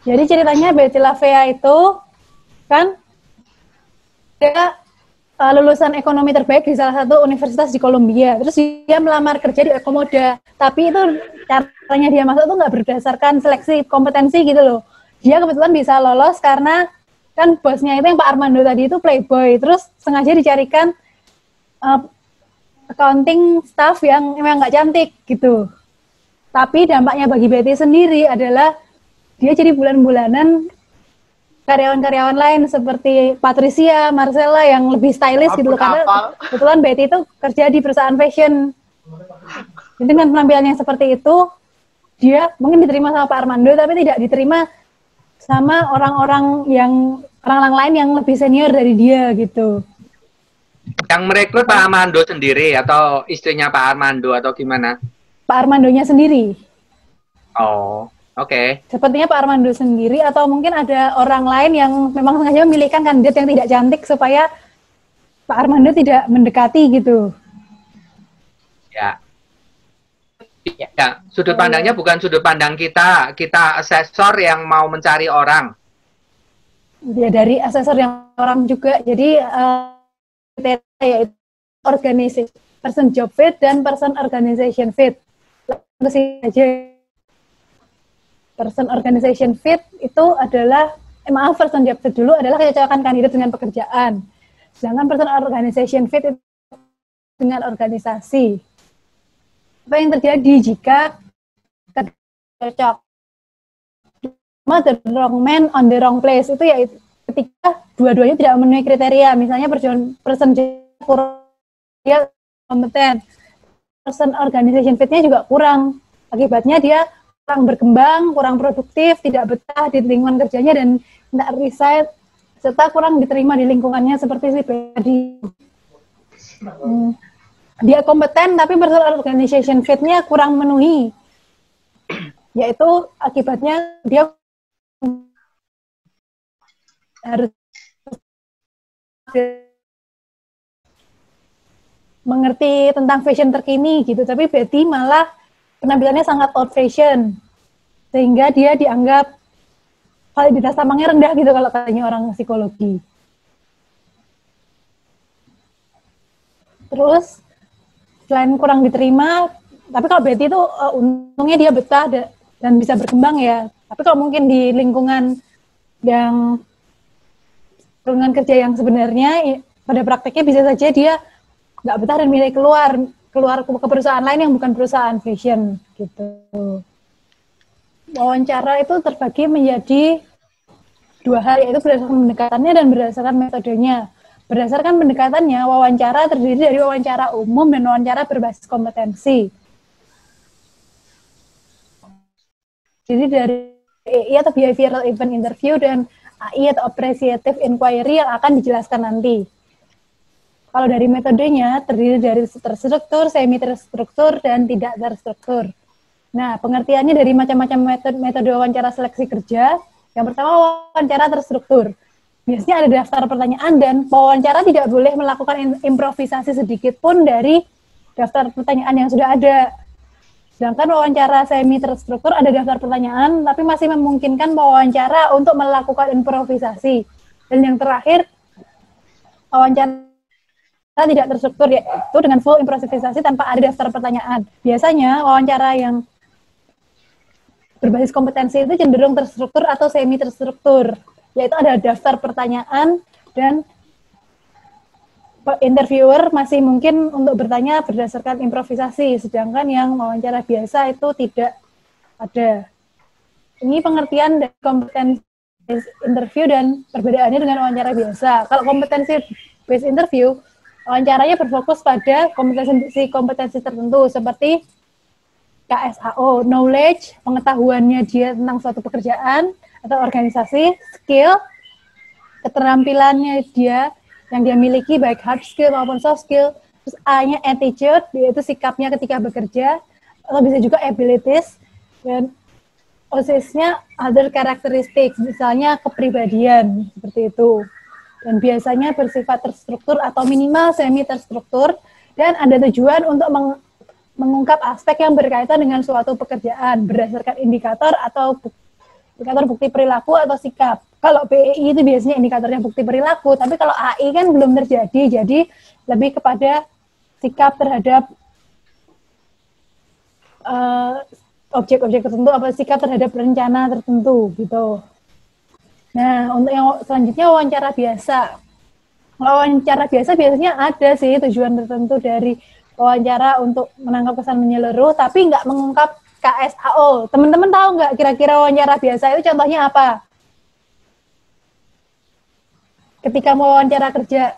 Jadi ceritanya Betty LaVea itu kan dia lulusan ekonomi terbaik di salah satu universitas di Columbia. Terus dia melamar kerja di Ekomoda. Tapi itu caranya dia masuk tuh nggak berdasarkan seleksi kompetensi gitu loh. Dia kebetulan bisa lolos karena kan bosnya itu yang Pak Armando tadi itu playboy. Terus sengaja dicarikan accounting staff yang memang nggak cantik gitu. Tapi dampaknya bagi Betty sendiri adalah dia jadi bulan-bulanan karyawan-karyawan lain seperti Patricia, Marcella yang lebih stylish gitu loh. Karena kebetulan Betty itu kerja di perusahaan fashion. Jadi dengan penampilannya seperti itu, dia mungkin diterima sama Pak Armando, tapi tidak diterima sama orang-orang lain yang lebih senior dari dia gitu. Yang merekrut Pak Armando sendiri atau istrinya Pak Armando atau gimana? Pak Armandonya sendiri. Oh. Oke. Sepertinya Pak Armando sendiri atau mungkin ada orang lain yang memang sengaja memilihkan kandidat yang tidak cantik supaya Pak Armando tidak mendekati gitu. Ya. Ya, sudut pandangnya bukan sudut pandang kita asesor yang mau mencari orang. Ya dari asesor yang orang juga. Jadi yaitu organization, person job fit dan person organization fit. Terus aja. Person organization fit itu adalah, person job fit dulu adalah kecocokan kandidat dengan pekerjaan. Sedangkan person organization fit itu dengan organisasi. Apa yang terjadi jika cocok? The wrong man on the wrong place itu ya ketika dua-duanya tidak memenuhi kriteria. Misalnya person dia kompeten, person organization fitnya juga kurang. Akibatnya dia kurang berkembang, kurang produktif, tidak betah di lingkungan kerjanya dan tidak resign, serta kurang diterima di lingkungannya seperti si Betty. Dia kompeten tapi personal organization fit-nya kurang memenuhi. Yaitu akibatnya dia harus mengerti tentang fashion terkini gitu, tapi Betty malah penampilannya sangat old fashion, sehingga dia dianggap validitas tampangnya rendah gitu kalau katanya orang psikologi. Terus selain kurang diterima, tapi kalau Betty itu untungnya dia betah dan bisa berkembang ya. Tapi kalau mungkin di lingkungan kerja yang sebenarnya pada prakteknya bisa saja dia nggak betah dan milih keluar ke perusahaan lain yang bukan perusahaan fashion gitu. Wawancara itu terbagi menjadi dua hal, yaitu berdasarkan pendekatannya dan berdasarkan metodenya. Berdasarkan pendekatannya, wawancara terdiri dari wawancara umum dan wawancara berbasis kompetensi. Jadi dari AI atau behavioral event interview dan AI atau appreciative inquiry yang akan dijelaskan nanti. Kalau dari metodenya, terdiri dari terstruktur, semi-terstruktur, dan tidak terstruktur. Nah, pengertiannya dari macam-macam metode wawancara seleksi kerja. Yang pertama, wawancara terstruktur. Biasanya ada daftar pertanyaan dan wawancara tidak boleh melakukan improvisasi sedikit pun dari daftar pertanyaan yang sudah ada. Sedangkan wawancara semi-terstruktur ada daftar pertanyaan, tapi masih memungkinkan wawancara untuk melakukan improvisasi. Dan yang terakhir, wawancara tidak terstruktur, yaitu dengan full improvisasi tanpa ada daftar pertanyaan. Biasanya wawancara yang berbasis kompetensi itu cenderung terstruktur atau semi terstruktur, yaitu ada daftar pertanyaan dan interviewer masih mungkin untuk bertanya berdasarkan improvisasi, sedangkan yang wawancara biasa itu tidak ada. Ini pengertian dari kompetensi interview dan perbedaannya dengan wawancara biasa. Kalau kompetensi based interview, wawancaranya berfokus pada kompetensi tertentu seperti KSAO, knowledge, pengetahuannya dia tentang suatu pekerjaan atau organisasi, skill, keterampilannya dia yang dia miliki baik hard skill maupun soft skill, terus A-nya attitude, yaitu sikapnya ketika bekerja, atau bisa juga abilities, dan OSIS-nya other characteristics, misalnya kepribadian, seperti itu. Dan biasanya bersifat terstruktur atau minimal semi terstruktur dan ada tujuan untuk mengungkap aspek yang berkaitan dengan suatu pekerjaan berdasarkan indikator atau indikator bukti perilaku atau sikap. Kalau BEI itu biasanya indikatornya bukti perilaku, tapi kalau AI kan belum terjadi, jadi lebih kepada sikap terhadap objek-objek tertentu, apa sikap terhadap rencana tertentu gitu. Nah, untuk yang selanjutnya wawancara biasa. Wawancara biasa biasanya ada sih tujuan tertentu dari wawancara untuk menangkap kesan menyeluruh, tapi nggak mengungkap KSAO. Teman-teman tahu nggak kira-kira wawancara biasa itu contohnya apa? Ketika mau wawancara kerja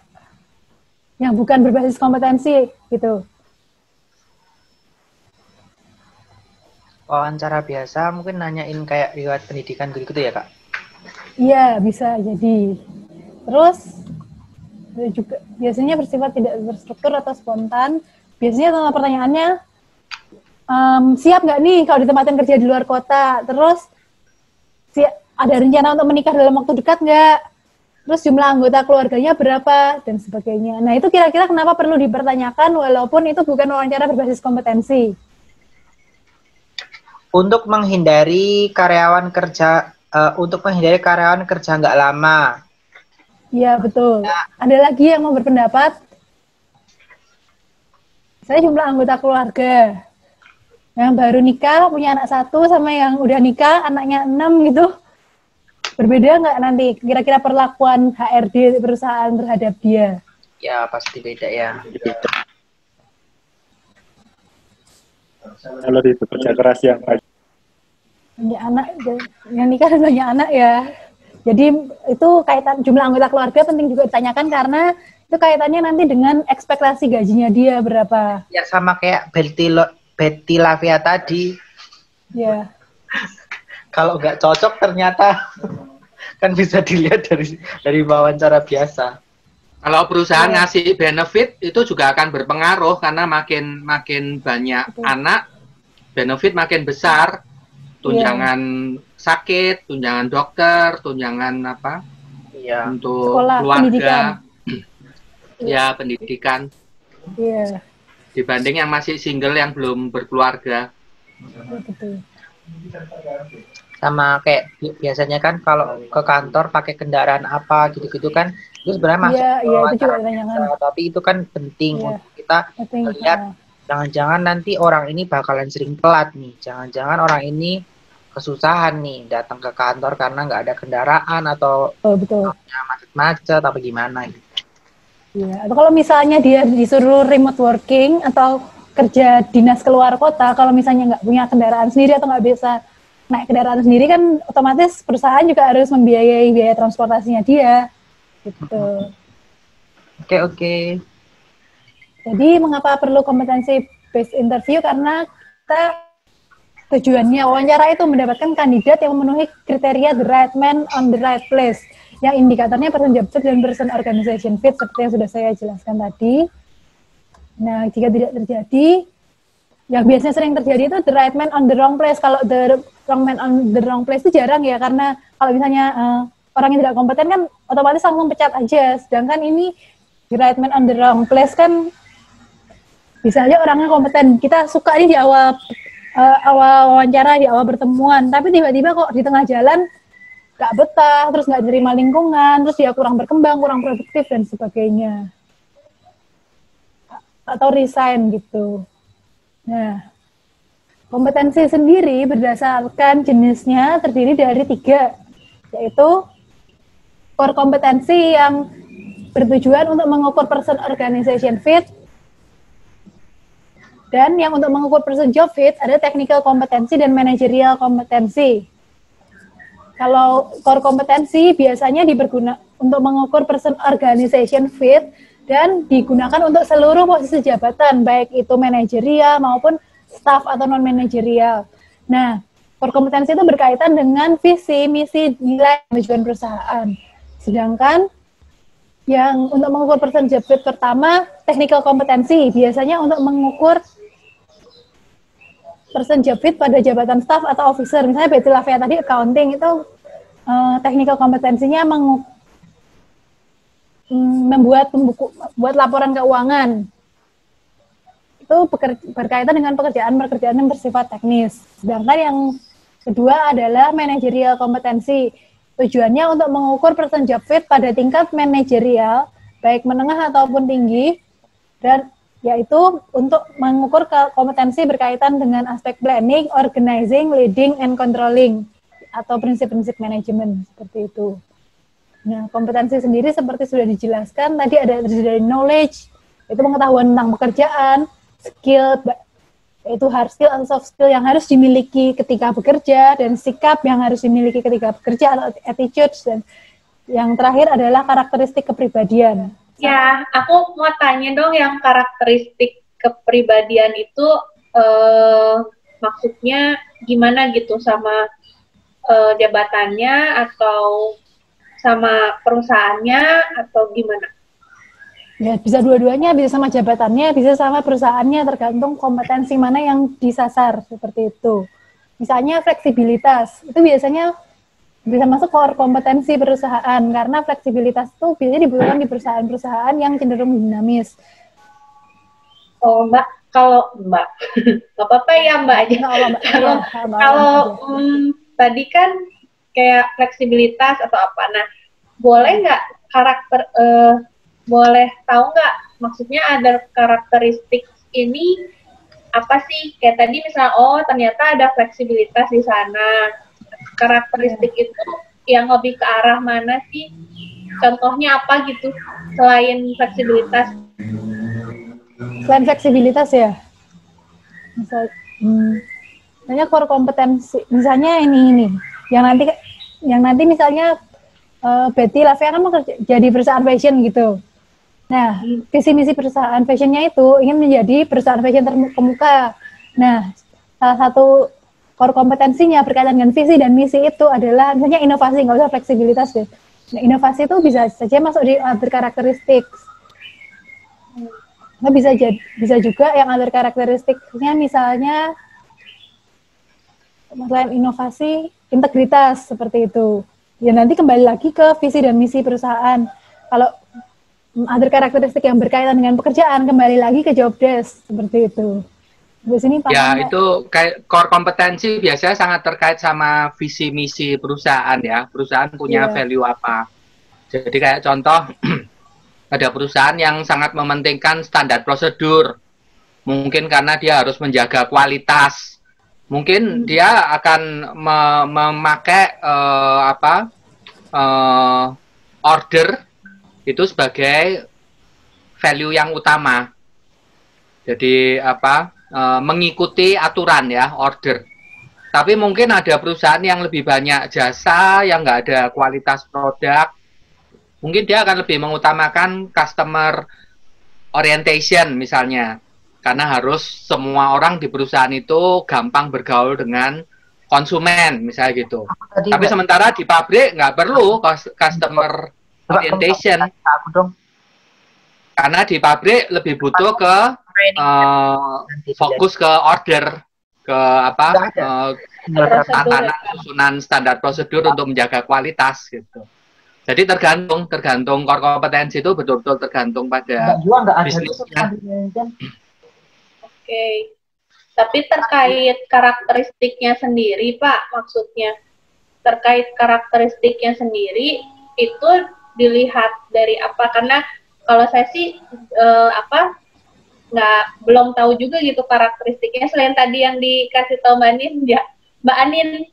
yang bukan berbasis kompetensi gitu. Wawancara biasa mungkin nanyain kayak riwayat pendidikan gitu ya Kak? Iya, bisa jadi. Terus juga biasanya bersifat tidak berstruktur atau spontan. Biasanya tentang pertanyaannya, siap nggak nih kalau ditempatin kerja di luar kota? Terus ada rencana untuk menikah dalam waktu dekat nggak? Terus jumlah anggota keluarganya berapa? Dan sebagainya. Nah, itu kira-kira kenapa perlu dipertanyakan walaupun itu bukan wawancara berbasis kompetensi? Untuk menghindari karyawan kerja nggak lama. Iya, betul. Ada lagi yang mau berpendapat? Saya jumlah anggota keluarga. Yang baru nikah, punya anak 1, sama yang udah nikah, anaknya 6 gitu. Berbeda nggak nanti kira-kira perlakuan HRD perusahaan terhadap dia? Ya, pasti beda ya. Kalau di pekerja keras yang Banyak anak, yang nikah dan banyak anak ya. Jadi itu kaitan jumlah anggota keluarga penting juga ditanyakan karena itu kaitannya nanti dengan ekspektasi gajinya dia berapa. Ya sama kayak Betty Lavia tadi. Ya. Kalau nggak cocok ternyata kan bisa dilihat dari wawancara biasa. Kalau perusahaan ngasih benefit itu juga akan berpengaruh karena makin banyak anak, benefit makin besar. Tunjangan sakit, tunjangan dokter, tunjangan apa? Iya. Untuk sekolah, keluarga. Pendidikan. Ya, pendidikan. Iya. Dibanding yang masih single yang belum berkeluarga. Betul. Sama kayak biasanya kan kalau ke kantor pakai kendaraan apa gitu-gitu kan itu sebenarnya masuk itu juga ditanyakan. Tapi itu kan penting untuk kita lihat jangan-jangan nanti orang ini bakalan sering telat nih, jangan-jangan orang ini kesusahan nih datang ke kantor karena nggak ada kendaraan atau macet-macet apa gimana gitu. Iya, atau kalau misalnya dia disuruh remote working atau kerja dinas keluar kota, kalau misalnya nggak punya kendaraan sendiri atau nggak bisa naik kendaraan sendiri kan otomatis perusahaan juga harus membiayai biaya transportasinya dia gitu. Oke. Jadi mengapa perlu kompetensi based interview? Karena kita tujuannya wawancara itu mendapatkan kandidat yang memenuhi kriteria the right man on the right place, yang indikatornya person job fit dan person organization fit seperti yang sudah saya jelaskan tadi. Nah, jika tidak terjadi, yang biasanya sering terjadi itu the right man on the wrong place. Kalau the wrong man on the wrong place itu jarang ya, karena kalau misalnya orang yang tidak kompeten kan otomatis langsung pecat aja. Sedangkan ini the right man on the wrong place kan bisa aja orangnya kompeten. Kita suka ini di awal wawancara, di awal pertemuan, tapi tiba-tiba kok di tengah jalan nggak betah, terus nggak terima lingkungan, terus dia kurang berkembang, kurang produktif dan sebagainya, atau resign gitu. Nah, kompetensi sendiri berdasarkan jenisnya terdiri dari 3, yaitu core kompetensi yang bertujuan untuk mengukur person organization fit, dan yang untuk mengukur person job fit ada technical kompetensi dan managerial kompetensi. Kalau core kompetensi biasanya diperguna untuk mengukur person organization fit dan digunakan untuk seluruh posisi jabatan, baik itu manajerial maupun staff atau non-manajerial. Nah, core kompetensi itu berkaitan dengan visi, misi, nilai, tujuan perusahaan. Sedangkan yang untuk mengukur person job fit pertama, technical kompetensi, biasanya untuk mengukur person job fit pada jabatan staff atau officer. Misalnya Betty Lavia tadi accounting itu technical kompetensinya membuat laporan keuangan. itu berkaitan dengan pekerjaan-pekerjaan yang bersifat teknis. Sedangkan yang kedua adalah manajerial kompetensi. Tujuannya untuk mengukur person job fit pada tingkat manajerial, baik menengah ataupun tinggi, dan yaitu untuk mengukur kompetensi berkaitan dengan aspek planning, organizing, leading, and controlling, atau prinsip-prinsip manajemen, seperti itu. Nah, kompetensi sendiri seperti sudah dijelaskan, tadi ada dari knowledge, itu pengetahuan tentang pekerjaan, skill, yaitu hard skill atau soft skill yang harus dimiliki ketika bekerja, dan sikap yang harus dimiliki ketika bekerja atau attitudes, dan yang terakhir adalah karakteristik kepribadian. Ya, aku mau tanya dong yang karakteristik kepribadian itu maksudnya gimana gitu, sama jabatannya atau sama perusahaannya atau gimana? Ya, bisa dua-duanya, bisa sama jabatannya, bisa sama perusahaannya, tergantung kompetensi mana yang disasar, seperti itu. Misalnya fleksibilitas, itu biasanya bisa masuk core kompetensi perusahaan, karena fleksibilitas itu biasanya dibutuhkan di perusahaan-perusahaan yang cenderung dinamis. Oh, Mbak, kalau Mbak, nggak apa-apa ya Mbak aja. Kalau tadi kan kayak fleksibilitas atau apa, nah boleh nggak boleh tahu nggak maksudnya ada karakteristik ini apa sih? Kayak tadi misalnya, oh ternyata ada fleksibilitas di sana. Karakteristik itu yang lebih ke arah mana sih? Contohnya apa gitu selain fleksibilitas? Selain fleksibilitas ya? Misalnya core kompetensi, misalnya ini yang nanti misalnya Betty Lavia kan mau jadi perusahaan fashion gitu. Nah, visi misi perusahaan fashionnya itu ingin menjadi perusahaan fashion terkemuka. Nah, salah satu core kompetensinya berkaitan dengan visi dan misi itu adalah misalnya inovasi, nggak usah fleksibilitas deh. Nah, inovasi itu bisa saja masuk di other karakteristik. Nah, bisa juga yang other karakteristiknya misalnya selain inovasi, integritas seperti itu. Ya nanti kembali lagi ke visi dan misi perusahaan. Kalau other karakteristik yang berkaitan dengan pekerjaan, kembali lagi ke job desk, seperti itu. Di sini ya, itu kayak core kompetensi biasanya sangat terkait sama visi misi perusahaan ya. Perusahaan punya value apa. Jadi kayak contoh, ada perusahaan yang sangat mementingkan standar prosedur. Mungkin karena dia harus menjaga kualitas. Mungkin dia akan memakai order itu sebagai value yang utama. Jadi mengikuti aturan ya, order. Tapi mungkin ada perusahaan yang lebih banyak jasa, yang nggak ada kualitas produk. Mungkin dia akan lebih mengutamakan customer orientation misalnya. Karena harus semua orang di perusahaan itu gampang bergaul dengan konsumen, misalnya gitu. Tapi sementara di pabrik nggak perlu customer orientation. Karena di pabrik lebih butuh ke fokus ke order, ke tatanan susunan standar prosedur untuk menjaga kualitas gitu. Jadi tergantung core kompetensi itu betul-betul tergantung pada bisnisnya. Oke. Tapi terkait karakteristiknya sendiri, Pak, maksudnya terkait karakteristiknya sendiri itu dilihat dari apa? Karena kalau saya sih belum tahu juga gitu karakteristiknya selain tadi yang dikasih tahu Mbak Anin, ya Mbak Anin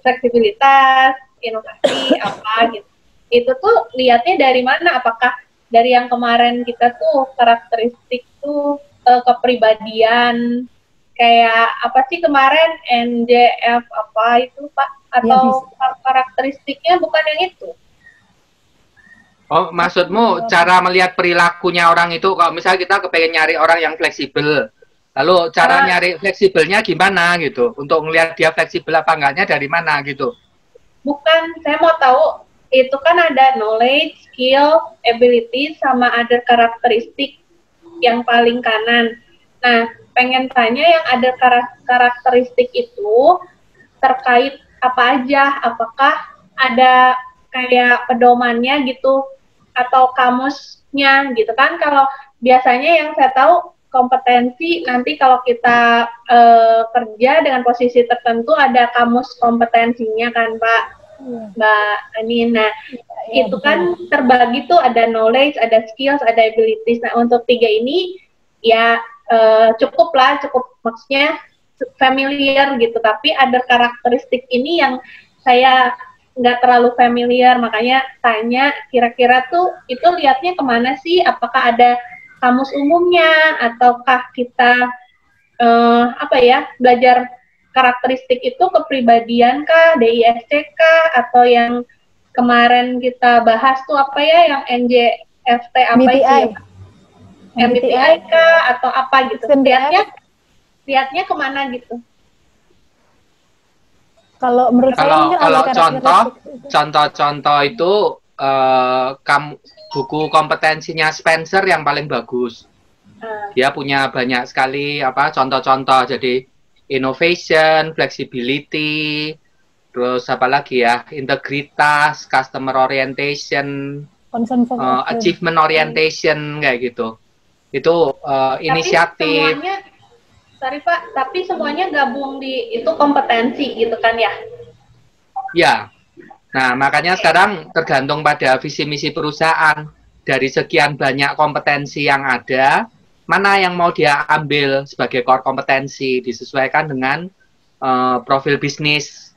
fleksibilitas, inovasi apa gitu. Itu tuh lihatnya dari mana? Apakah dari yang kemarin kita tuh karakteristik tuh kepribadian kayak apa sih kemarin NJF apa itu Pak, atau karakteristiknya bukan yang itu? Oh, maksudmu cara melihat perilakunya orang itu, kalau misalnya kita kepengen nyari orang yang fleksibel, lalu cara nyari fleksibelnya gimana gitu, untuk melihat dia fleksibel apa enggaknya dari mana gitu? Bukan, saya mau tahu, itu kan ada knowledge, skill, ability, sama ada karakteristik yang paling kanan. Nah, pengen tanya yang ada karakteristik itu terkait apa aja, apakah ada kayak pedomannya gitu, atau kamusnya gitu kan. Kalau biasanya yang saya tahu kompetensi nanti kalau kita kerja dengan posisi tertentu ada kamus kompetensinya kan Pak, Mbak Ani. Nah itu kan terbagi tuh ada knowledge, ada skills, ada abilities. Nah untuk 3 ini ya cukup maksudnya familiar gitu. Tapi ada karakteristik ini yang saya nggak terlalu familiar, makanya tanya kira-kira tuh itu lihatnya kemana sih? Apakah ada kamus umumnya ataukah kita belajar karakteristik itu kepribadian kah, DISC kah, atau yang kemarin kita bahas tuh apa ya yang NJFT apa MBTI. itu ya? MBTI kah atau apa gitu? Lihatnya kemana gitu? Kalau menurut saya kalau contoh itu buku kompetensinya Spencer yang paling bagus. Dia punya banyak sekali contoh-contoh. Jadi innovation, flexibility, terus apa lagi ya, integritas, customer orientation, achievement orientation kayak gitu. Itu inisiatif. Tapi semuanya gabung di itu kompetensi gitu kan ya? Ya. Nah, makanya sekarang tergantung pada visi misi perusahaan. Dari sekian banyak kompetensi yang ada, mana yang mau dia ambil sebagai core kompetensi, disesuaikan dengan profil bisnis.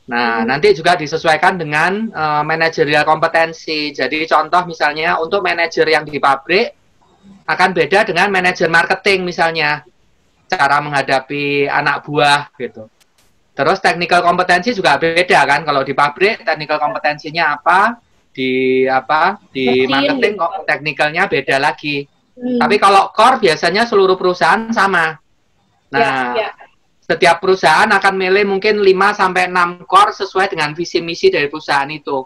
Nah, nanti juga disesuaikan dengan manajerial kompetensi. Jadi contoh misalnya untuk manajer yang di pabrik akan beda dengan manajer marketing misalnya. Cara menghadapi anak buah gitu. Terus technical kompetensi juga beda kan, kalau di pabrik technical kompetensinya apa, di marketing kok technicalnya beda lagi. Tapi kalau core biasanya seluruh perusahaan sama. Nah, setiap perusahaan akan milih mungkin 5-6 core sesuai dengan visi misi dari perusahaan itu.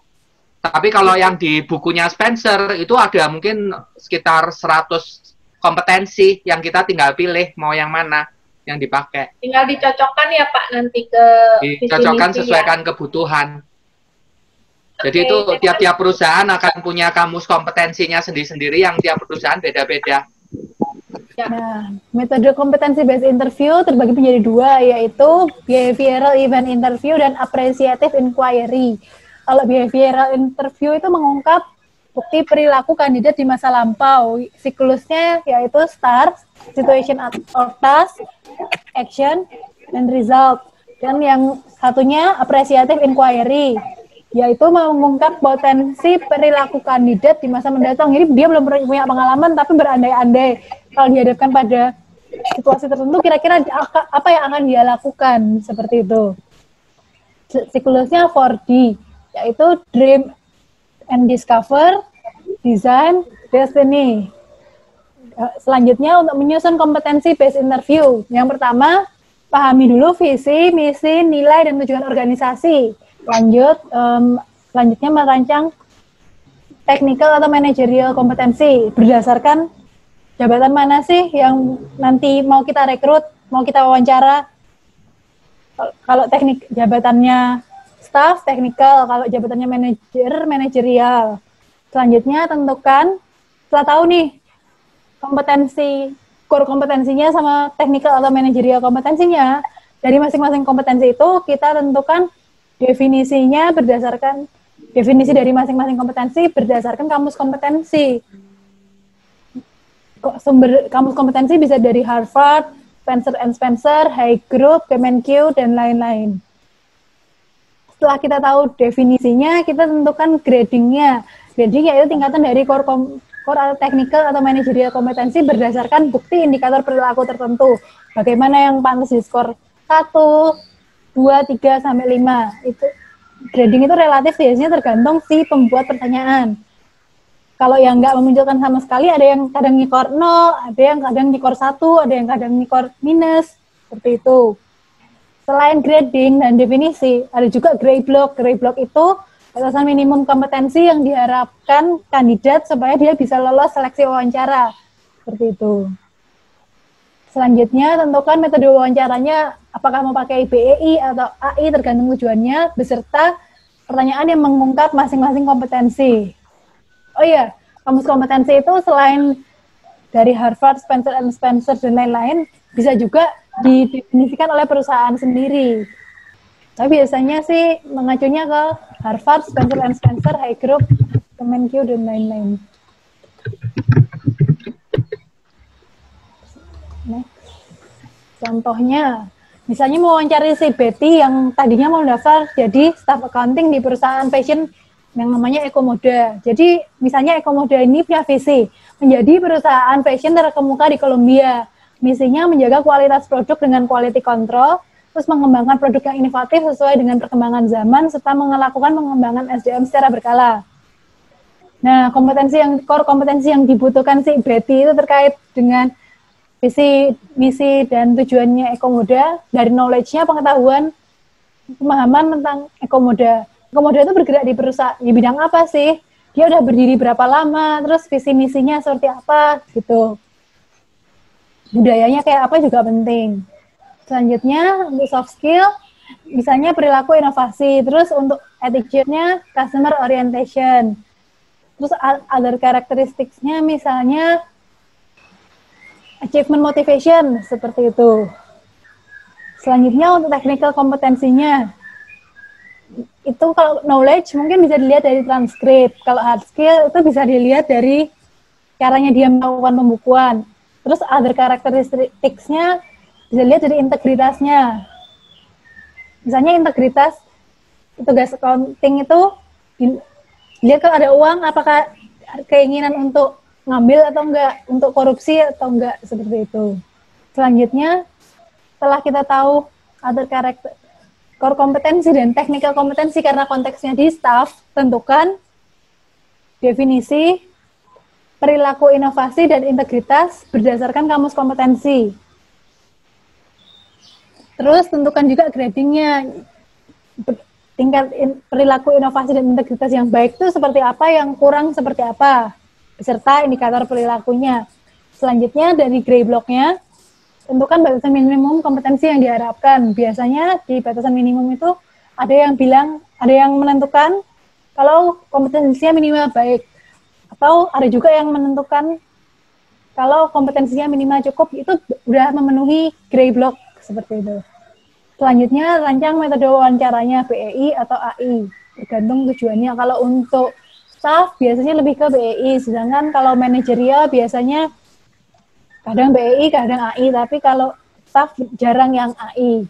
Tapi kalau yang di bukunya Spencer itu ada mungkin sekitar 100 kompetensi yang kita tinggal pilih mau yang mana yang dipakai. Tinggal dicocokkan ya Pak nanti ke dicocokkan sesuaikan kebutuhan. Jadi itu tiap-tiap perusahaan akan punya kamus kompetensinya sendiri-sendiri yang tiap perusahaan beda-beda. Nah, metode kompetensi based interview terbagi menjadi 2, yaitu behavioral event interview dan appreciative inquiry. Kalau behavioral interview itu mengungkap bukti perilaku kandidat di masa lampau. Siklusnya yaitu STAR, situation or task, action, dan result. Dan yang satunya appreciative inquiry, yaitu mengungkap potensi perilaku kandidat di masa mendatang. Jadi dia belum punya pengalaman tapi berandai-andai kalau dihadapkan pada situasi tertentu kira-kira apa yang akan dia lakukan, seperti itu. Siklusnya 4D, yaitu dream and discover, design, destiny. Selanjutnya untuk menyusun kompetensi based interview. Yang pertama, pahami dulu visi, misi, nilai, dan tujuan organisasi. Selanjutnya merancang technical atau managerial kompetensi berdasarkan jabatan mana sih yang nanti mau kita rekrut, mau kita wawancara. Kalau teknik jabatannya staff, technical. Kalau jabatannya manajer, manajerial. Selanjutnya tentukan, setelah tahu nih core kompetensinya sama technical atau manajerial kompetensinya, dari masing-masing kompetensi itu kita tentukan definisinya berdasarkan definisi dari masing-masing kompetensi berdasarkan kamus kompetensi. Sumber kamus kompetensi bisa dari Harvard, Spencer & Spencer, High Group, Kemenq, dan lain-lain. Setelah kita tahu definisinya, kita tentukan gradingnya. Grading yaitu tingkatan dari core atau technical atau managerial kompetensi berdasarkan bukti indikator perilaku tertentu. Bagaimana yang pantas di skor 1, 2, 3, sampai 5. Itu grading itu relatif biasanya tergantung si pembuat pertanyaan. Kalau yang nggak memunculkan sama sekali, ada yang kadang nyikor 0, ada yang kadang nyikor 1, ada yang kadang nyikor minus, seperti itu. Selain grading dan definisi, ada juga gray block. Gray block itu batasan minimum kompetensi yang diharapkan kandidat supaya dia bisa lolos seleksi wawancara. Seperti itu. Selanjutnya, tentukan metode wawancaranya, apakah mau pakai BEI atau AI tergantung tujuannya, beserta pertanyaan yang mengungkap masing-masing kompetensi. Oh iya, kamus kompetensi itu selain dari Harvard, Spencer & Spencer, dan lain-lain, bisa juga didefinisikan oleh perusahaan sendiri. Tapi biasanya sih mengacunya ke Harvard, Spencer & Spencer, High Group, Kemenkyu, dan lain-lain. Next. Contohnya, misalnya mau mewawancari si Betty yang tadinya mau daftar jadi staff accounting di perusahaan fashion yang namanya Ekomoda. Jadi misalnya Ekomoda ini punya visi menjadi perusahaan fashion terkemuka di Kolombia. Misinya menjaga kualitas produk dengan quality control, terus mengembangkan produk yang inovatif sesuai dengan perkembangan zaman, serta melakukan pengembangan SDM secara berkala. Nah, core kompetensi yang dibutuhkan si Betty itu terkait dengan visi, misi, dan tujuannya Ekomoda, dari knowledge-nya, pengetahuan, pemahaman tentang Ekomoda. Ekomoda itu bergerak di perusahaan, di bidang apa sih? Dia udah berdiri berapa lama, terus visi misinya seperti apa, gitu. Budayanya kayak apa juga penting. Selanjutnya, untuk soft skill, misalnya perilaku inovasi, terus untuk attitude-nya, customer orientation. Terus other characteristics-nya, misalnya achievement motivation, seperti itu. Selanjutnya untuk technical kompetensinya, itu kalau knowledge mungkin bisa dilihat dari transkrip. Kalau hard skill itu bisa dilihat dari caranya dia melakukan pembukuan. Terus other characteristics-nya bisa dilihat dari integritasnya. Misalnya integritas, tugas accounting itu dilihat kalau ada uang, apakah keinginan untuk ngambil atau enggak, untuk korupsi atau enggak, seperti itu. Selanjutnya, setelah kita tahu other character, core kompetensi dan technical kompetensi karena konteksnya di staff, tentukan definisi, perilaku inovasi, dan integritas berdasarkan kamus kompetensi. Terus tentukan juga gradingnya, tingkat perilaku inovasi dan integritas yang baik itu seperti apa, yang kurang seperti apa, beserta indikator perilakunya. Selanjutnya dari gray block-nya, tentukan batasan minimum kompetensi yang diharapkan. Biasanya di batasan minimum itu ada yang menentukan kalau kompetensinya minimal baik, atau ada juga yang menentukan kalau kompetensinya minimal cukup, itu udah memenuhi gray block, seperti itu. Selanjutnya, rancang metode wawancaranya, BEI atau AI, tergantung tujuannya. Kalau untuk staff biasanya lebih ke BEI, sedangkan kalau manajerial biasanya kadang BEI, kadang AI, tapi kalau staff jarang yang AI.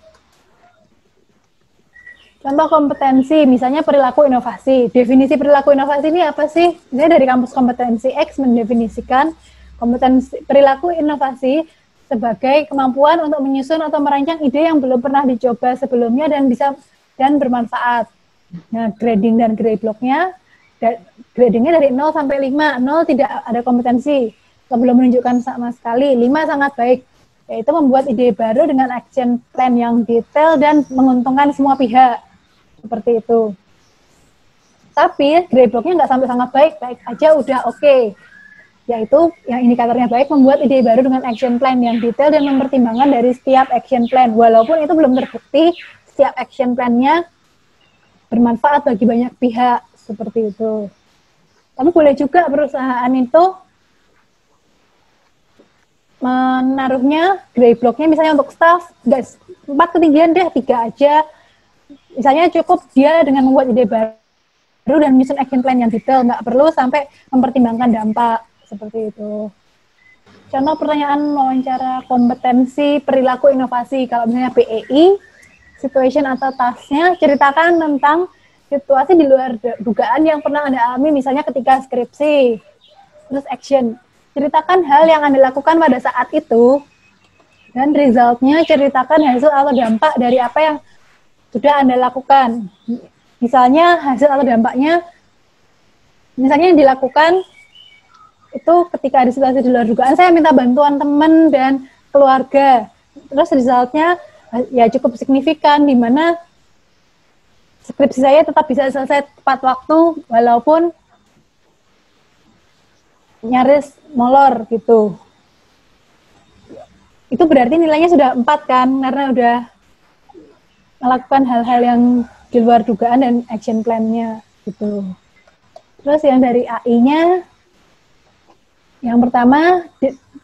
Contoh kompetensi, misalnya perilaku inovasi. Definisi perilaku inovasi ini apa sih? Misalnya dari kampus kompetensi X mendefinisikan kompetensi perilaku inovasi sebagai kemampuan untuk menyusun atau merancang ide yang belum pernah dicoba sebelumnya dan bermanfaat. Nah, grading dan grade block-nya, gradingnya dari 0 sampai 5. 0 tidak ada kompetensi, belum menunjukkan sama sekali. 5 sangat baik, yaitu membuat ide baru dengan action plan yang detail dan menguntungkan semua pihak. Seperti itu. Tapi grade block-nya nggak sampai sangat baik, baik aja udah oke. Yaitu yang indikatornya baik, membuat ide baru dengan action plan yang detail dan mempertimbangkan dari setiap action plan. Walaupun itu belum terbukti, setiap action plan-nya bermanfaat bagi banyak pihak, seperti itu. Tapi boleh juga perusahaan itu menaruhnya grade block-nya misalnya untuk staff, 4 ketinggian deh, 3 aja. Misalnya cukup dia dengan membuat ide baru dan menyusun action plan yang detail, nggak perlu sampai mempertimbangkan dampak, seperti itu. Contoh pertanyaan wawancara kompetensi perilaku inovasi, kalau misalnya BEI, situation atau task-nya, ceritakan tentang situasi di luar dugaan yang pernah Anda alami, misalnya ketika skripsi. Terus action, ceritakan hal yang Anda lakukan pada saat itu, dan result-nya ceritakan hasil atau dampak dari apa yang sudah Anda lakukan. Misalnya hasil atau dampaknya, misalnya yang dilakukan itu ketika ada situasi di luar dugaan, saya minta bantuan teman dan keluarga. Terus result-nya ya cukup signifikan, di mana skripsi saya tetap bisa selesai tepat waktu, walaupun nyaris molor gitu. Itu berarti nilainya sudah 4 kan, karena udah melakukan hal-hal yang di luar dugaan dan action plan-nya gitu. Terus yang dari AI-nya, Yang pertama,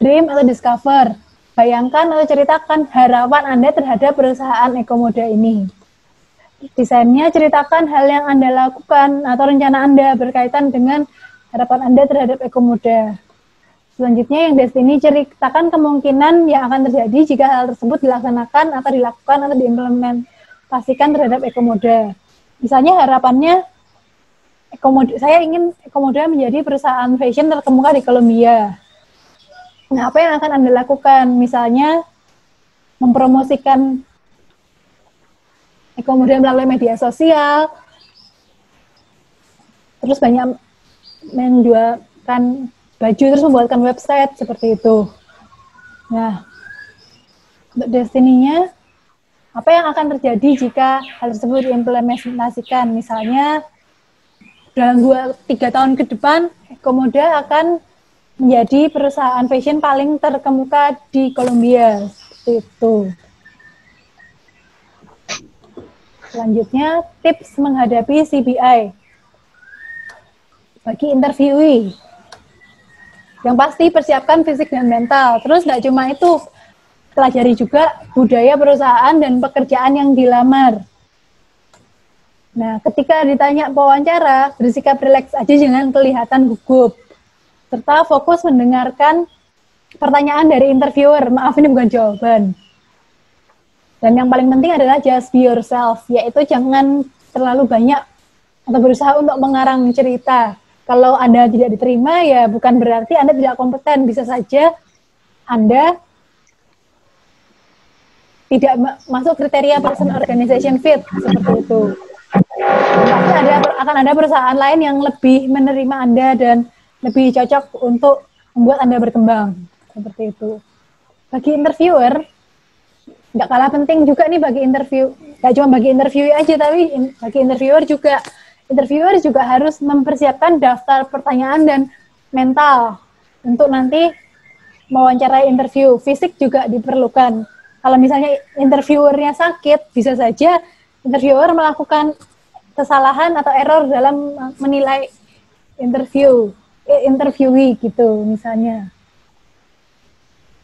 dream atau discover. Bayangkan atau ceritakan harapan Anda terhadap perusahaan Ekomoda ini. Desainnya ceritakan hal yang Anda lakukan atau rencana Anda berkaitan dengan harapan Anda terhadap Ekomoda. Selanjutnya yang destiny ceritakan kemungkinan yang akan terjadi jika hal tersebut dilaksanakan atau dilakukan atau diimplementasikan terhadap Ekomoda. Misalnya harapannya saya ingin Ekomoda menjadi perusahaan fashion terkemuka di Kolombia. Nah, apa yang akan Anda lakukan? Misalnya, mempromosikan Ekomoda melalui media sosial, terus banyak menjualkan baju, terus membuatkan website, seperti itu. Nah, untuk destiny-nya, apa yang akan terjadi jika hal tersebut diimplementasikan? Misalnya, dalam 2-3 tahun ke depan, Ekomoda akan menjadi perusahaan fashion paling terkemuka di Kolombia. Seperti itu. Selanjutnya, tips menghadapi CBI. Bagi interviewee. Yang pasti persiapkan fisik dan mental. Terus nggak cuma itu, pelajari juga budaya perusahaan dan pekerjaan yang dilamar. Nah, ketika ditanya pewawancara, bersikap rileks aja, jangan kelihatan gugup. Serta fokus mendengarkan pertanyaan dari interviewer. Maaf, ini bukan jawaban. Dan yang paling penting adalah just be yourself, yaitu jangan terlalu banyak atau berusaha untuk mengarang cerita. Kalau Anda tidak diterima, ya bukan berarti Anda tidak kompeten. Bisa saja Anda tidak masuk kriteria person organization fit, seperti itu. Pasti akan ada perusahaan lain yang lebih menerima Anda dan lebih cocok untuk membuat Anda berkembang. Seperti itu. Bagi interviewer, nggak kalah penting juga nih bagi interview. Nggak cuma bagi interview aja, tapi bagi interviewer juga. Interviewer juga harus mempersiapkan daftar pertanyaan dan mental untuk nanti mewawancarai interview. Fisik juga diperlukan. Kalau misalnya interviewernya sakit, bisa saja interviewer melakukan kesalahan atau error dalam menilai interviewee gitu misalnya.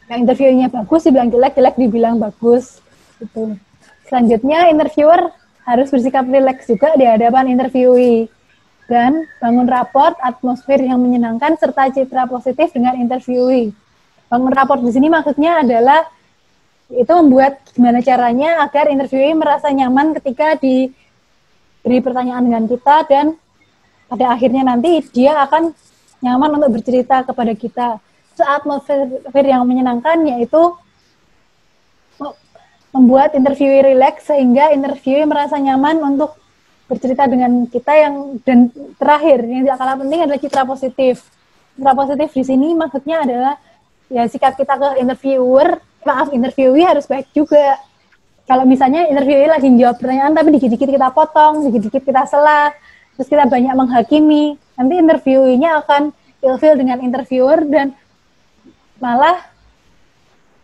Yang interviewnya bagus dibilang jelek, jelek dibilang bagus gitu. Selanjutnya interviewer harus bersikap rileks juga di hadapan interviewee dan bangun raport, atmosfer yang menyenangkan serta citra positif dengan interviewee. Bangun raport di sini maksudnya adalah itu membuat gimana caranya agar interviewee merasa nyaman ketika diberi pertanyaan dengan kita dan pada akhirnya nanti dia akan nyaman untuk bercerita kepada kita. Atmosfer yang menyenangkan yaitu membuat interviewee rileks sehingga interviewee merasa nyaman untuk bercerita dengan kita dan terakhir yang tidak kalah penting adalah citra positif. Citra positif di sini maksudnya adalah ya sikap kita ke interviewee harus baik juga. Kalau misalnya interviewee lagi jawab pertanyaan tapi dikit-dikit kita potong, dikit-dikit kita sela, terus kita banyak menghakimi, nanti interviewee-nya akan ilfeel dengan interviewer dan malah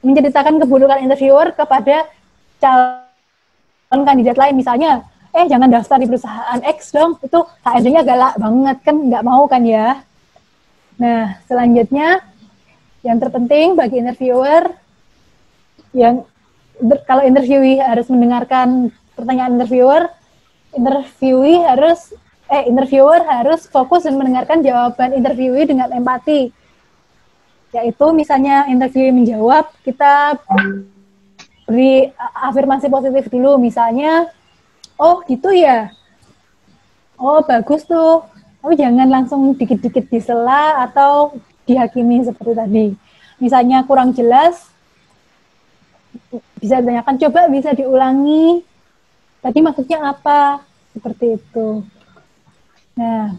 menceritakan keburukan interviewer kepada calon kandidat lain. Misalnya, jangan daftar di perusahaan X dong, itu HRD-nya galak banget, kan nggak mau kan ya. Nah, selanjutnya, yang terpenting bagi interviewer, kalau interviewee harus mendengarkan pertanyaan interviewer harus fokus dan mendengarkan jawaban interviewee dengan empati. Yaitu misalnya interviewee menjawab, kita beri afirmasi positif dulu, misalnya, oh gitu ya, oh bagus tuh, tapi jangan langsung dikit-dikit disela atau dihakimi seperti tadi. Misalnya kurang jelas, bisa ditanyakan, coba bisa diulangi, tadi maksudnya apa, seperti itu. Nah,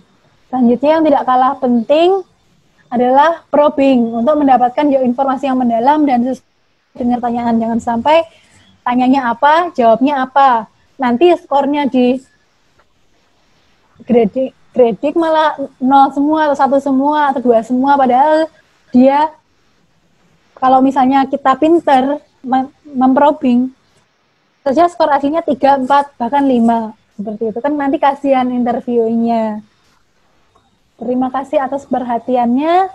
selanjutnya yang tidak kalah penting adalah probing untuk mendapatkan informasi yang mendalam dan sesuai dengan pertanyaan. Jangan sampai tanyanya apa, jawabnya apa. Nanti skornya di grading malah 0 semua, atau 1 semua, atau 2 semua. Padahal dia, kalau misalnya kita pinter memprobing, saja skor aslinya 3, 4, bahkan 5. Seperti itu kan nanti kasihan interviewnya. Terima kasih atas perhatiannya.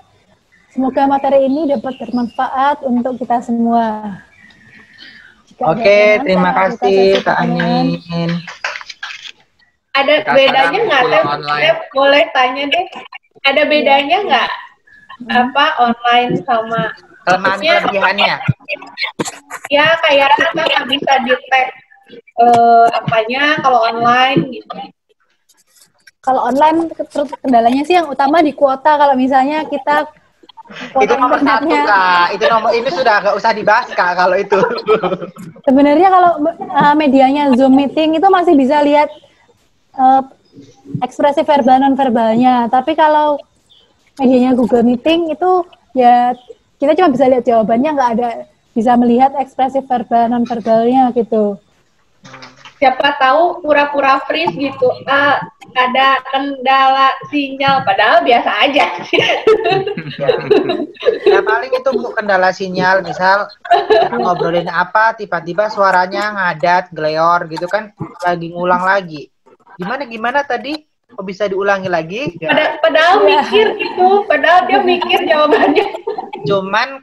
Semoga materi ini dapat bermanfaat untuk kita semua. Oke, terima kasih Kak Anin. Ada bedanya nggak, Teh? Boleh tanya deh. Ada bedanya nggak apa online sama kelemahan kelebihannya? Ya kayak kita nggak bisa di-tag apanya kalau online gitu. Kalau online kendalanya sih yang utama di kuota. Kalau misalnya kita itu nomor satu Kak, itu nomor ini sudah nggak usah dibahas Kak kalau itu. Sebenarnya kalau medianya Zoom meeting itu masih bisa lihat ekspresi verbal non verbalnya, tapi kalau medianya Google Meeting itu ya kita cuma bisa lihat jawabannya, nggak ada bisa melihat ekspresi verbal non verbalnya gitu. Siapa tahu pura-pura freeze gitu, ada kendala sinyal, padahal biasa aja. Ya paling itu untuk kendala sinyal, misal ngobrolin apa, tiba-tiba suaranya ngadat, geleor gitu kan, lagi ngulang lagi. Gimana tadi? Kok bisa diulangi lagi? Padahal mikir gitu, padahal dia mikir jawabannya. Cuman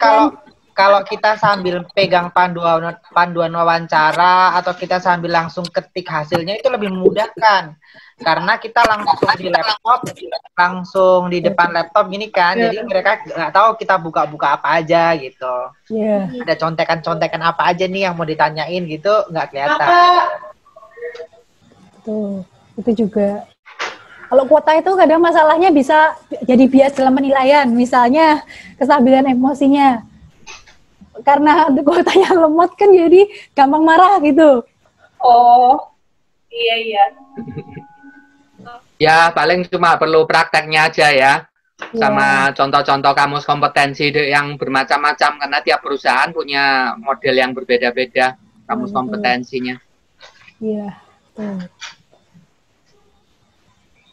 kalau kita sambil pegang panduan wawancara atau kita sambil langsung ketik hasilnya itu lebih memudahkan karena kita langsung di laptop, langsung di depan laptop gini kan, jadi mereka nggak tahu kita buka-buka apa aja gitu. Ada contekan-contekan apa aja nih yang mau ditanyain gitu, nggak kelihatan. Tuh, itu juga. Kalau kuota itu kadang masalahnya bisa jadi bias dalam penilaian, misalnya kestabilan emosinya. Karena kuotanya lemot kan jadi gampang marah gitu. Oh, iya. Ya, paling cuma perlu prakteknya aja ya. Sama contoh-contoh kamus kompetensi yang bermacam-macam, karena tiap perusahaan punya model yang berbeda-beda kamus kompetensinya. Iya, betul.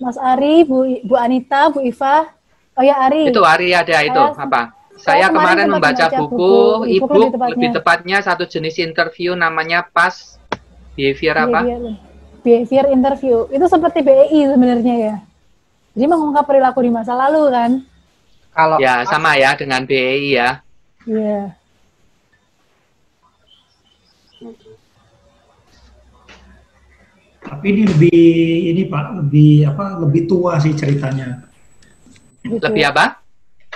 Mas Ari, Bu Anita, Bu Iva. Oh ya, Ari. Itu Ari ada itu, apa? Saya kemarin membaca buku e-book, lebih tepatnya satu jenis interview namanya PAS Behavior apa? Behavior interview. Itu seperti BEI sebenarnya ya. Jadi mengungkap perilaku di masa lalu kan? Kalau ya sama ya dengan BEI ya. Iya. Tapi ini lebih tua sih ceritanya. Lebih apa?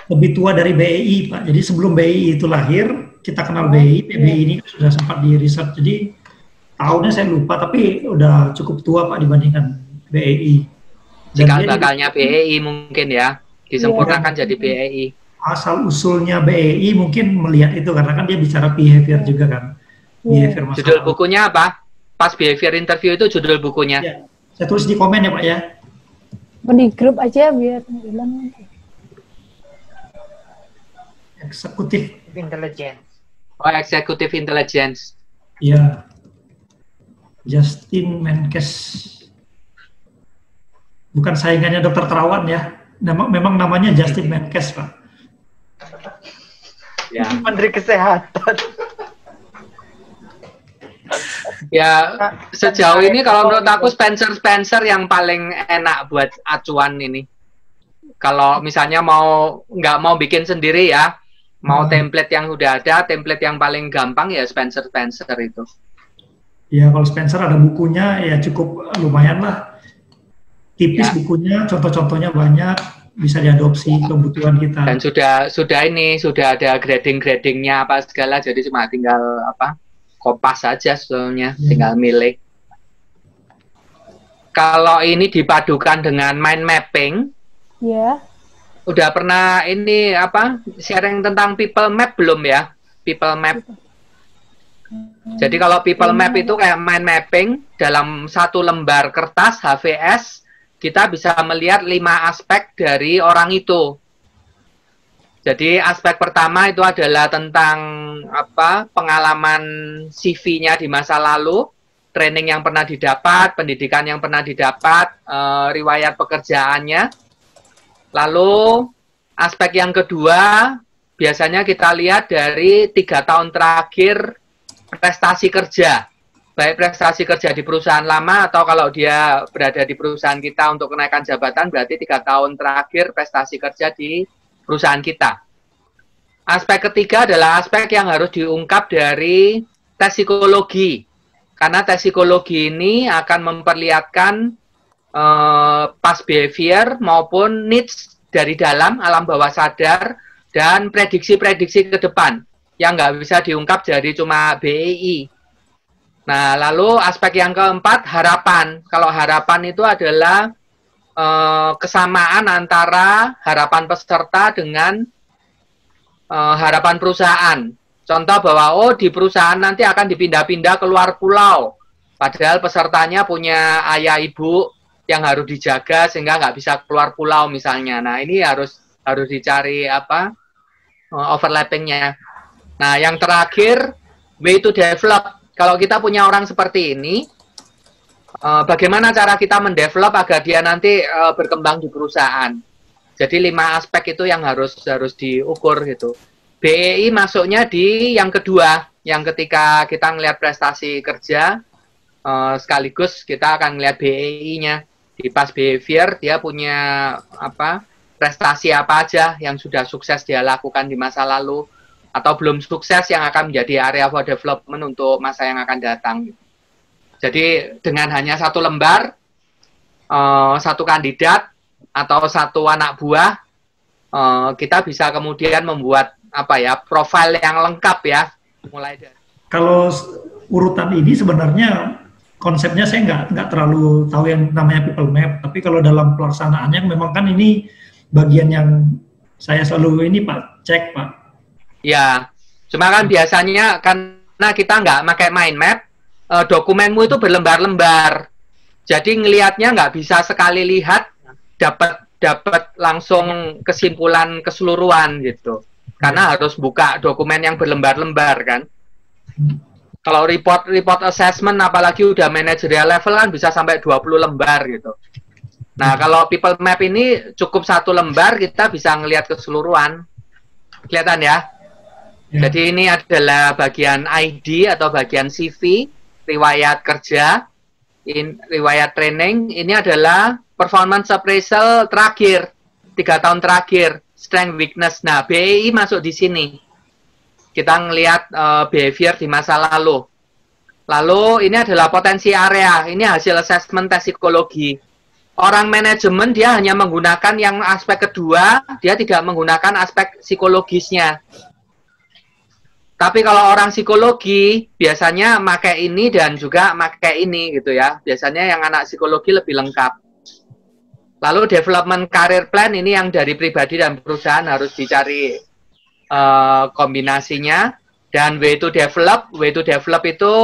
Lebih tua dari BEI, Pak. Jadi sebelum BEI itu lahir, kita kenal BEI. BEI ini sudah sempat di riset. Jadi tahunnya saya lupa, tapi udah cukup tua, Pak, dibandingkan BEI. Cikal bakalnya BEI mungkin ya, disempurnakan jadi BEI. Asal usulnya BEI mungkin melihat itu, karena kan dia bicara behavior juga kan. Behavior masalah. Judul bukunya apa? Pas Behavior Interview itu judul bukunya. Ya. Saya tulis di komen ya, Pak ya. Di grup aja biar bilang. Eksekutif Intelligence. Oh, Executive Intelligence. Ya. Justin Menkes. Bukan saingannya Dokter Terawan ya. Memang namanya Justin Menkes, Pak. Ya. Menteri Kesehatan. Ya, sejauh ini kalau menurut aku Spencer yang paling enak buat acuan ini. Kalau misalnya nggak mau bikin sendiri ya, mau template yang udah ada, template yang paling gampang ya Spencer itu. Ya, kalau Spencer ada bukunya ya cukup lumayan lah. Tipis ya. Bukunya, contoh-contohnya banyak, bisa diadopsi kebutuhan kita. Dan sudah ada grading-gradingnya apa segala, jadi cuma tinggal kopas saja sebetulnya, tinggal milih. Kalau ini dipadukan dengan mind mapping, udah pernah ini sharing tentang people map belum ya? People map. Jadi kalau people map itu kayak mind mapping dalam satu lembar kertas HVS, kita bisa melihat 5 aspek dari orang itu. Jadi aspek pertama itu adalah tentang pengalaman CV-nya di masa lalu, training yang pernah didapat, pendidikan yang pernah didapat, riwayat pekerjaannya. Lalu aspek yang kedua biasanya kita lihat dari 3 tahun terakhir prestasi kerja, baik prestasi kerja di perusahaan lama atau kalau dia berada di perusahaan kita untuk kenaikan jabatan berarti 3 tahun terakhir prestasi kerja di perusahaan kita. aspek ketiga adalah aspek yang harus diungkap dari tes psikologi. Karena tes psikologi ini akan memperlihatkan past behavior maupun needs dari dalam alam bawah sadar dan prediksi-prediksi ke depan yang nggak bisa diungkap dari cuma BEI. Nah, lalu aspek yang keempat, harapan. Kalau harapan itu adalah kesamaan antara harapan peserta dengan harapan perusahaan. Contoh bahwa, oh di perusahaan nanti akan dipindah-pindah keluar pulau. Padahal pesertanya punya ayah ibu yang harus dijaga sehingga nggak bisa keluar pulau misalnya. Nah, ini harus dicari overlappingnya. Nah, yang terakhir, way to develop. Kalau kita punya orang seperti ini, bagaimana cara kita mendevelop agar dia nanti berkembang di perusahaan. Jadi 5 aspek itu yang harus diukur gitu. BEI masuknya di yang kedua, yang ketika kita ngelihat prestasi kerja, sekaligus kita akan ngelihat BEI-nya. Di past behavior, dia punya prestasi apa aja yang sudah sukses dia lakukan di masa lalu, atau belum sukses yang akan menjadi area for development untuk masa yang akan datang. Jadi dengan hanya 1 lembar, 1 kandidat, atau 1 anak buah, kita bisa kemudian membuat profil yang lengkap ya. Mulai dari. Kalau urutan ini sebenarnya konsepnya saya nggak terlalu tahu yang namanya people map, tapi kalau dalam pelaksanaannya memang kan ini bagian yang saya selalu ini Pak cek Pak. Ya, cuma kan biasanya karena kita nggak pakai mind map, dokumenmu itu berlembar-lembar. Jadi ngelihatnya nggak bisa sekali lihat dapat langsung kesimpulan keseluruhan gitu. Karena harus buka dokumen yang berlembar-lembar kan. Kalau report assessment apalagi udah managerial level kan bisa sampai 20 lembar gitu. Nah, kalau people map ini cukup 1 lembar kita bisa ngelihat keseluruhan. Kelihatan ya? Jadi ini adalah bagian ID atau bagian CV, riwayat kerja, riwayat training. Ini adalah performance appraisal terakhir, 3 tahun terakhir, strength weakness. Nah, BEI masuk di sini. Kita ngelihat behavior di masa lalu. Lalu ini adalah potensi area. Ini hasil assessment tes psikologi. Orang manajemen dia hanya menggunakan yang aspek kedua, dia tidak menggunakan aspek psikologisnya. Tapi kalau orang psikologi biasanya pakai ini dan juga pakai ini gitu ya. Biasanya yang anak psikologi lebih lengkap. Lalu development career plan ini yang dari pribadi dan perusahaan harus dicari kombinasinya. Dan way to develop itu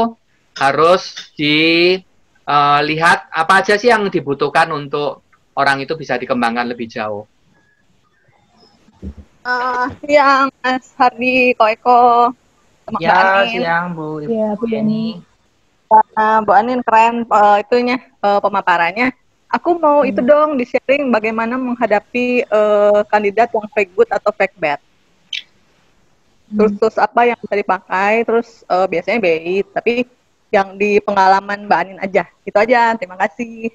harus dilihat apa aja sih yang dibutuhkan untuk orang itu bisa dikembangkan lebih jauh. Siang Mas Hardi, Ko Eko, ya, siang Bu Yeni. Bu Anin keren pemaparannya. Aku mau itu dong di-sharing bagaimana menghadapi kandidat yang fake good atau fake bad. Terus apa yang bisa dipakai, terus biasanya BI, tapi yang di pengalaman Mbak Anin aja. Itu aja, terima kasih.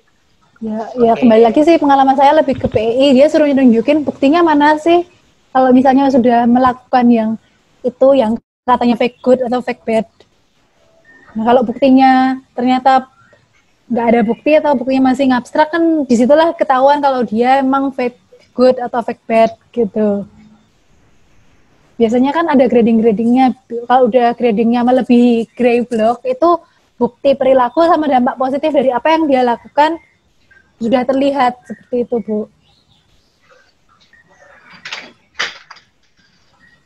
Ya kembali lagi sih pengalaman saya lebih ke PI, dia suruh nunjukin buktinya mana sih. Kalau misalnya sudah melakukan yang itu, yang katanya fake good atau fake bad. Nah, kalau buktinya ternyata nggak ada bukti atau buktinya masih ngabstrak, kan disitulah ketahuan kalau dia emang fake good atau fake bad gitu. Biasanya kan ada grading-gradingnya. Kalau udah gradingnya melebihi gray block, itu bukti perilaku sama dampak positif dari apa yang dia lakukan sudah terlihat seperti itu, Bu.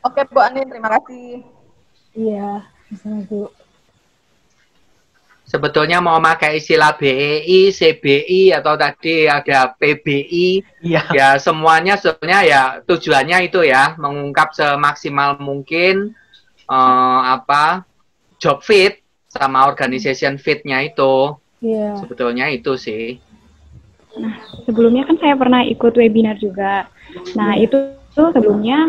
Oke, Bu Anin, terima kasih. Iya, sama Bu. Sebetulnya mau pakai istilah BEI, CBI, atau tadi ada PBI, ya semuanya sebetulnya ya tujuannya itu ya, mengungkap semaksimal mungkin job fit sama organization fit-nya itu. Sebetulnya itu sih. Nah, sebelumnya kan saya pernah ikut webinar juga. Nah, itu sebelumnya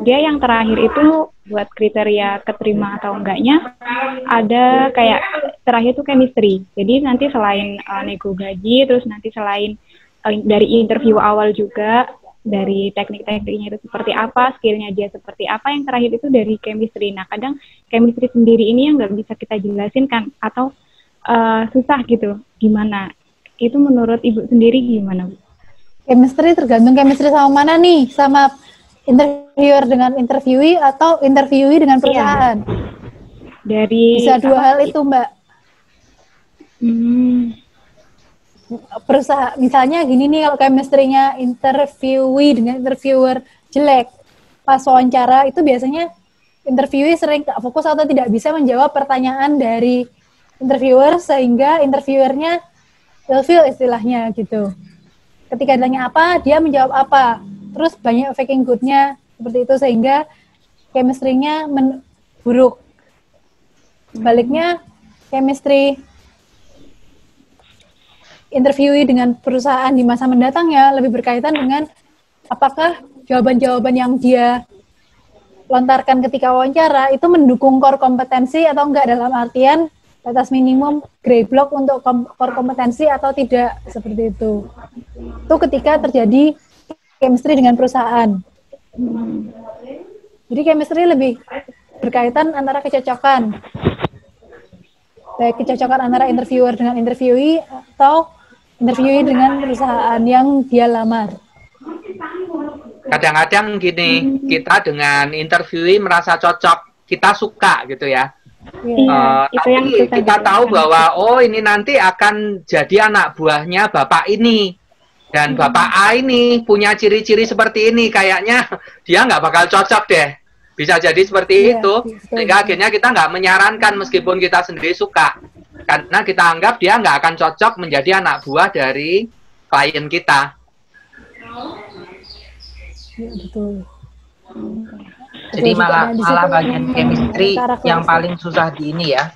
dia yang terakhir itu buat kriteria keterima atau enggaknya ada kayak terakhir itu chemistry. Jadi nanti selain nego gaji, terus nanti selain dari interview awal juga dari teknik-tekniknya itu seperti apa, skillnya dia seperti apa, yang terakhir itu dari chemistry. Nah, kadang chemistry sendiri ini yang nggak bisa kita jelasin kan, atau susah gitu, gimana? Itu menurut Ibu sendiri gimana, Bu? Chemistry tergantung chemistry sama mana nih, sama interviewer dengan interviewee atau interviewee dengan perusahaan. Dari bisa dua hal itu, Mbak. Perusahaan, misalnya gini nih, kalau chemistry-nya interviewee dengan interviewer jelek, pas wawancara itu biasanya interviewee sering tak fokus atau tidak bisa menjawab pertanyaan dari interviewer, sehingga interviewernya ilfeel istilahnya gitu. Ketika ditanya apa, dia menjawab apa. Terus banyak faking good-nya seperti itu, sehingga chemistry-nya buruk. Sebaliknya, chemistry interviewee dengan perusahaan di masa mendatangnya lebih berkaitan dengan apakah jawaban-jawaban yang dia lontarkan ketika wawancara itu mendukung core kompetensi atau enggak, dalam artian batas minimum grade block untuk core kompetensi atau tidak, seperti itu. Itu ketika terjadi chemistry dengan perusahaan. Jadi chemistry lebih berkaitan antara kecocokan, baik kecocokan antara interviewer dengan interviewee atau interviewee dengan perusahaan yang dia lamar. Kadang-kadang gini, kita dengan interviewee merasa cocok, kita suka gitu ya. Tapi kita tahu bahwa ini nanti akan jadi anak buahnya bapak ini, dan bapak A ini punya ciri-ciri seperti ini, kayaknya dia nggak bakal cocok deh. Bisa jadi seperti itu, sehingga akhirnya kita nggak menyarankan meskipun kita sendiri suka, karena kita anggap dia nggak akan cocok menjadi anak buah dari klien kita. Ya, betul. Jadi malah bagian chemistry yang paling susah di ini ya.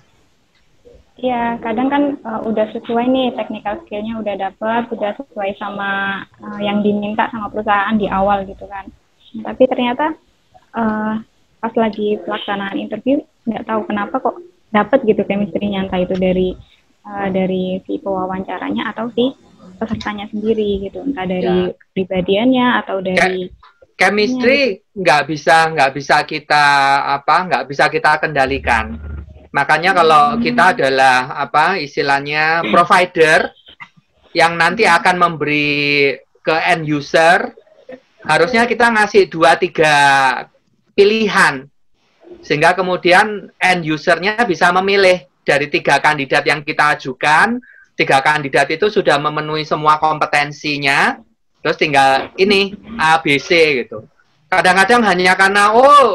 Iya, kadang kan udah sesuai nih, technical skill-nya udah dapet, udah sesuai sama yang diminta sama perusahaan di awal gitu kan. Tapi ternyata pas lagi pelaksanaan interview, nggak tahu kenapa kok dapet gitu chemistry-nya, entah itu dari si pewawancaranya atau si pesertanya sendiri gitu, entah dari kepribadiannya atau dari chemistry nggak bisa kita kendalikan. Makanya kalau kita adalah istilahnya provider yang nanti akan memberi ke end user, harusnya kita ngasih 2-3 pilihan, sehingga kemudian end usernya bisa memilih dari 3 kandidat yang kita ajukan. 3 kandidat itu sudah memenuhi semua kompetensinya, terus tinggal ini A, B, C gitu. Kadang-kadang hanya karena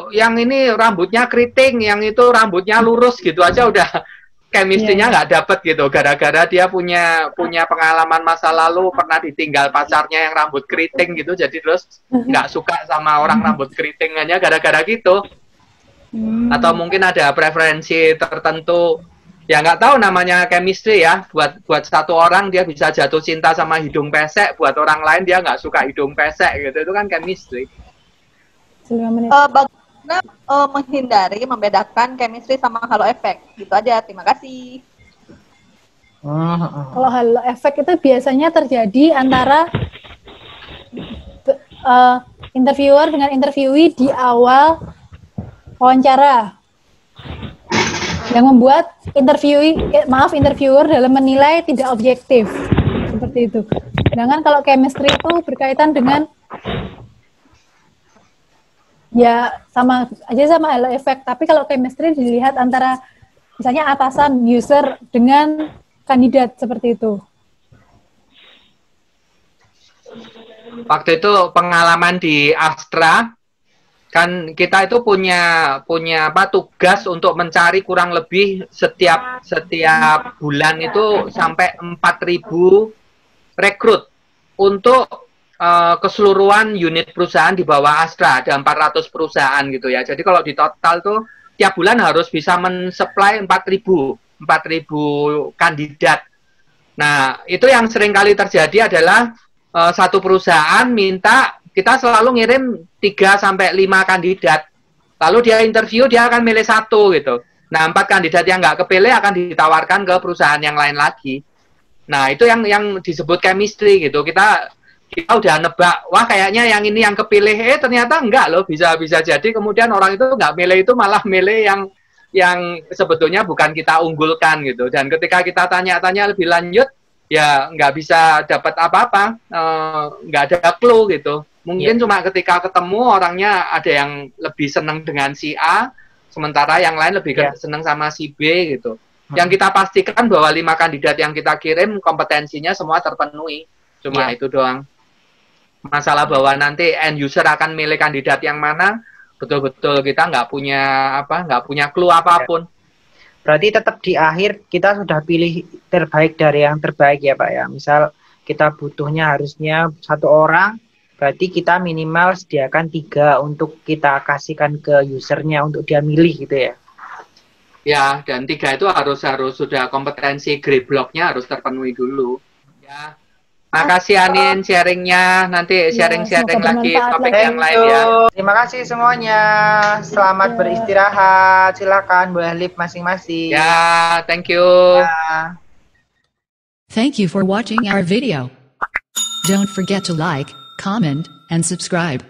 yang ini rambutnya keriting, yang itu rambutnya lurus gitu aja udah chemistry-nya nggak dapet gitu, gara-gara dia punya pengalaman masa lalu pernah ditinggal pacarnya yang rambut keriting gitu, jadi terus nggak suka sama orang rambut keriting hanya gara-gara gitu. Atau mungkin ada preferensi tertentu, ya nggak tahu, namanya chemistry ya. Buat satu orang dia bisa jatuh cinta sama hidung pesek, buat orang lain dia nggak suka hidung pesek gitu, itu kan chemistry. Bagaimana menghindari membedakan chemistry sama halo effect? Gitu aja, terima kasih. Kalau halo effect itu biasanya terjadi antara interviewer dengan interviewee di awal wawancara, yang membuat interviewer dalam menilai tidak objektif, seperti itu. Sedangkan kalau chemistry itu berkaitan dengan ya sama halo effect, tapi kalau chemistry dilihat antara misalnya atasan user dengan kandidat, seperti itu. Waktu itu pengalaman di Astra, kan kita itu punya tugas untuk mencari kurang lebih setiap bulan itu sampai 4.000 rekrut untuk keseluruhan unit perusahaan di bawah Astra, ada 400 perusahaan gitu ya. Jadi kalau di total tuh tiap bulan harus bisa mensuplai 4.000 kandidat. Nah, itu yang sering kali terjadi adalah satu perusahaan minta kita selalu ngirim 3-5 kandidat. Lalu dia interview, dia akan milih 1 gitu. Nah, 4 kandidat yang nggak kepilih akan ditawarkan ke perusahaan yang lain lagi. Nah, itu yang disebut chemistry gitu. Kita kita udah nebak, wah kayaknya yang ini yang kepilih, ternyata enggak loh, bisa jadi kemudian orang itu enggak milih itu, malah milih yang sebetulnya bukan kita unggulkan gitu. Dan ketika kita tanya-tanya lebih lanjut, ya nggak bisa dapat apa-apa, nggak ada clue gitu. Mungkin cuma ketika ketemu orangnya ada yang lebih senang dengan si A, sementara yang lain lebih senang sama si B gitu. Yang kita pastikan bahwa 5 kandidat yang kita kirim kompetensinya semua terpenuhi. Cuma itu doang. Masalah bahwa nanti end user akan milih kandidat yang mana, betul-betul kita nggak punya clue apapun. Berarti tetap di akhir kita sudah pilih terbaik dari yang terbaik ya Pak ya. Misal kita butuhnya harusnya 1 orang, berarti kita minimal sediakan 3 untuk kita kasihkan ke usernya untuk dia milih gitu ya. Ya, dan 3 itu harus sudah kompetensi grey block-nya harus terpenuhi dulu. Ya. Makasih Anin sharingnya, nanti sharing-sharing lagi topik yang lain ya. Terima kasih semuanya, selamat beristirahat, silakan boleh live masing-masing. Ya, thank you. Ya. Thank you for watching our video. Don't forget to like, comment, and subscribe.